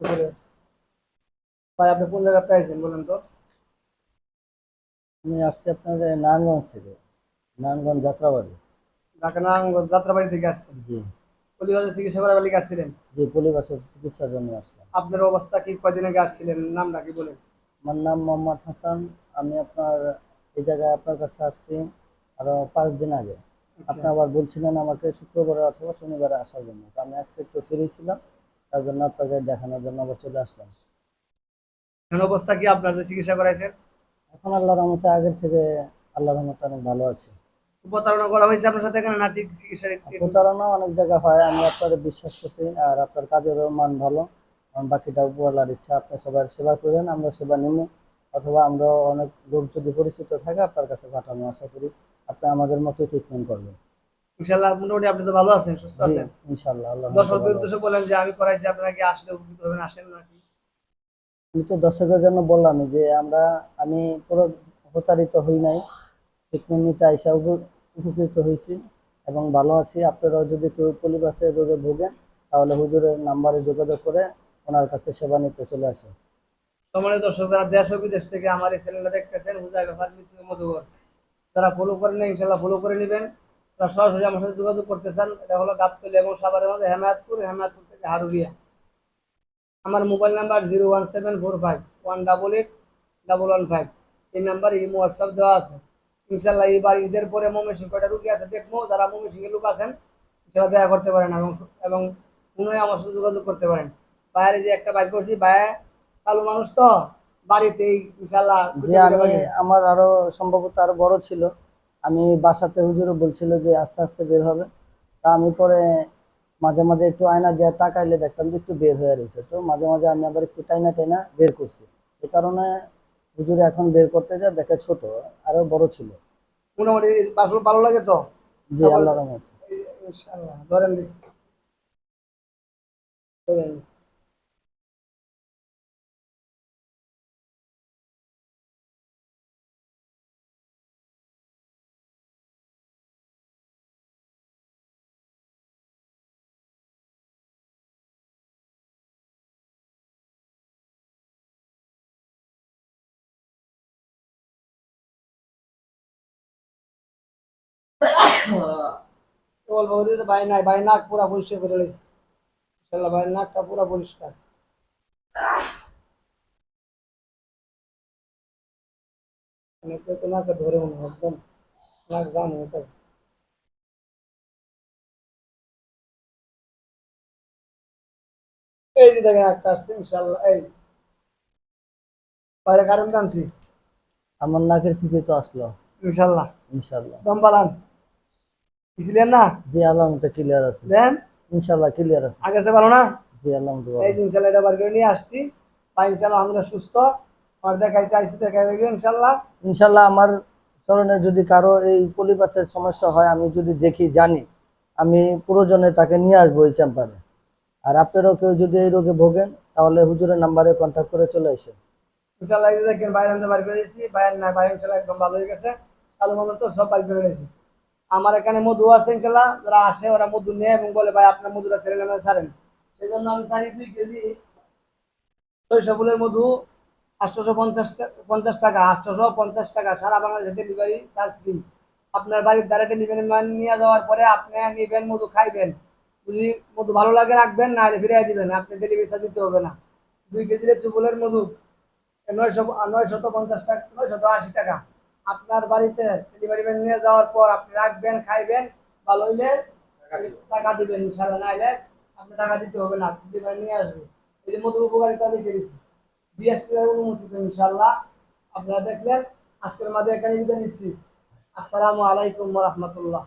পুকুরে আছে। ভাই আপনি কোন জায়গাতে আছেন বলেন তো? আমি আসছি আপনার নারায়ণগঞ্জ থেকে, নারায়ণগঞ্জ যাত্রাবাড়ি। ঢাকা নারায়ণগঞ্জ যাত্রাবাড়ি থেকে আসছেন? জি। পলিবাজার চিকিৎসা করার লিগে আসছিলেন? জি, পলিবাসের চিকিৎসার জন্য আসলাম। আপনার অবস্থা কি, কয়দিন আগে আসছিলেন, নামটা কি বলেন? আমার নাম মোহাম্মদ হাসান। আমি আপনার এই জায়গায় আপনার কাছে আসছি আরো 5 দিন আগে। আচ্ছা। আপনি আবার বলছিলেন আমাকে শুক্রবারে অথবা শনিবারে আসার জন্য, তো আমি আজকে একটু ফ্রি ছিলাম, তার জন্য আপনাকে দেখানোর জন্য আবার চলে আসলাম। এখন অবস্থা কি আপনার যে চিকিৎসা করাইছেন? এখন আল্লাহর রহমতে আগের থেকে আল্লাহর রহমতে অনেক ভালো আছে। প্রতারণা করা হয়েছে আপনার সাথে এখানে, না ঠিক চিকিৎসা? প্রতারণা অনেক জায়গায় হয়, আমি আপনাদের বিশ্বাস করছি আর আপনার কাজেরও মান ভালো। বাকিটা উপরওয়ালার ইচ্ছা, আপনি সবার সেবা করেন, আমরা সেবা নিব, অথবা আমরা অনেক লোক যদি পরিচিত থাকে আপনার কাছে পাঠানো, আশা করি আপনি আমাদের মতো ট্রিটমেন্ট করবেন। ইনশাআল্লাহ মোটামুটি আপনি তো ভালো আছেন, সুস্থ জি, আছেন? ইনশাল্লাহ আল্লাহর মতো দর্শকদের ভালো আছে। উদ্দেশ্যে বলেন যে আমি করাইছি, আপনারা কি আসলে উপকৃত হবেন, আসেন নাকি? আমি তো দর্শকের জন্য বললামই যে আমি পুরো প্রতারিত হই নাই, ট্রিটমেন্ট নিতে আইসা উপকৃত হয়েছি এবং ভালো আছি। আপনারাও যদি কেউ পলিপাসের রোগে ভোগেন তাহলে হুজুরের নাম্বারে যোগাযোগ করে ওনার কাছে সেবা নিতে চলে আসেন। সম্মানিত দর্শক, যারা দেশ ও বিদেশ থেকে আমার এই চ্যানেলটা দেখতেছেন, হুজাইফা ফার্মেসি মধুবর, যারা ফলো করেন না ইনশাল্লাহ ফলো করে নেবেন। তারা সরাসরি আমার সাথে যোগাযোগ করতে চান, এটা হলো গাবতলী এবং সাভারের মধ্যে হেমায়তপুর, হেমায়তপুর থেকে হারুরিয়া। আমার মোবাইল নাম্বার 01745 188 115। এই নাম্বারে ইমো হোয়াটসঅ্যাপ দেওয়া আছে। ইনশাল্লাহ এইবার ঈদের পরে ময়মনসিংহ কয়টা রুগী আছে দেখবো, যারা ময়মনসিংহের লোক আছেন ইনশাল্লাহ দেখা করতে পারেন এবং পুনঃ আমার সাথে যোগাযোগ করতে পারেন। বাইরে যে একটা বাইক করছি, বাইরে চালু মানুষ তো, বাড়িতেই ইনশাল্লাহ যে আমার আরো সম্ভবত আরো বড় ছিল, আমি বাসাতে হুজুরও বলছিল যে আস্তে আস্তে বের হবে, তা আমি পরে মাঝে মাঝে একটু আয়না দিয়ে তাকাইলে দেখতাম যে একটু বের হয়ে রয়েছে, তো মাঝে মাঝে আমি আবার একটু টাইনা টাইনা বের করছি। এই কারণে হুজুরে এখন বের করতে যায় দেখে ছোট, আরো বড় ছিল। মোটামুটি আসলে ভালো লাগে তো? জি, আল্লাহর রহমতে। ইনশাল্লাহ ধরেন দেখি, ধরেন। অল্প করে ভাই নাই, ভাই নাক পুরা পরিষ্কার করে রয়েছে। ইনশাল্লাহ ভাই নাকটা পুরা পরিষ্কার। অনেকে তো নাকে ধরে মনে হয় একদম, নাক জাম হয়ে থাকে। এই যে দেখেন একটা আসছে ইনশাল্লাহ, এই যে বাইরে কারেন্ট আনছি। আমার নাকের থেকে তো আসলো। ইনশাল্লাহ ইনশাল্লাহ। দম পালান, দিলেন না? জি, আল্লাহর মতো ক্লিয়ার আছে। দেন, ইনশাল্লাহ ক্লিয়ার আছে। আগের চেয়ে ভালো না? জি, আল্লাহর মতো এই ভালো। যে ইনশাল্লাহ এটা বার করে নিয়ে আসছি। ভাই ইনশাল্লাহ আমরা সুস্থ। আর দেখাইতে আইসি, দেখা যাবে ইনশাল্লাহ। ইনশাল্লাহ আমার স্মরণে যদি কারো এই পলিপাসের সমস্যা হয়, আমি যদি দেখি জানি, আমি প্রয়োজনে তাকে নিয়ে আসবো এই চেম্বারে। আর আপনারাও কেউ যদি এই রোগে ভোগেন তাহলে হুজুরের নাম্বারে কন্ট্যাক্ট করে চলে আসেন। ইনশাল্লাহ এই যে দেখেন বাইরে আমরা বার করে দিয়েছি, বাইরে না বাইরে ইনশাল্লাহ একদম ভালো হয়ে গেছে। চালু মানুষ তো সব বার করে দিয়েছি। আমার এখানে মধু আছে ইনশাল্লাহ, যারা আসে ওরা মধু নেয় এবং বলে ভাই আপনার মধুটা ছেড়ে নেবেন ছাড়েন। সেই জন্য আমি চাই 2 কেজি সরিষা ফুলের মধু 850 টাকা, 850 টাকা সারা বাংলাদেশে ডেলিভারি চার্জ ফ্রি। আপনার বাড়ির দ্বারা ডেলিভারি ম্যান নিয়ে যাওয়ার পরে আপনি নেবেন, মধু খাইবেন। যদি মধু ভালো লাগে রাখবেন, না হলে ফিরিয়ে দিবেন, আপনি ডেলিভারি চার্জ দিতে হবে না। 2 কেজি লেচু ফুলের মধু 950 টাকা, 980 টাকা। আপনার বাড়িতে ডেলিভারি ম্যান নিয়ে যাওয়ার পর আপনি রাখবেন, খাইবেন, ভালো হইলে টাকা দিবেন ইনশাল্লাহ, না হলে আপনি টাকা দিতে হবে না, ডেলিভারি নিয়ে আসবে। এই যে মধুর উপকারিতা লিখে দিচ্ছি, বিএসটিআর অনুমোদিত ইনশাল্লাহ। আপনারা দেখলেন, আজকের মাঝে এখানে বিদায় নিচ্ছি। আসসালামু আলাইকুম ওয়া রাহমাতুল্লাহ।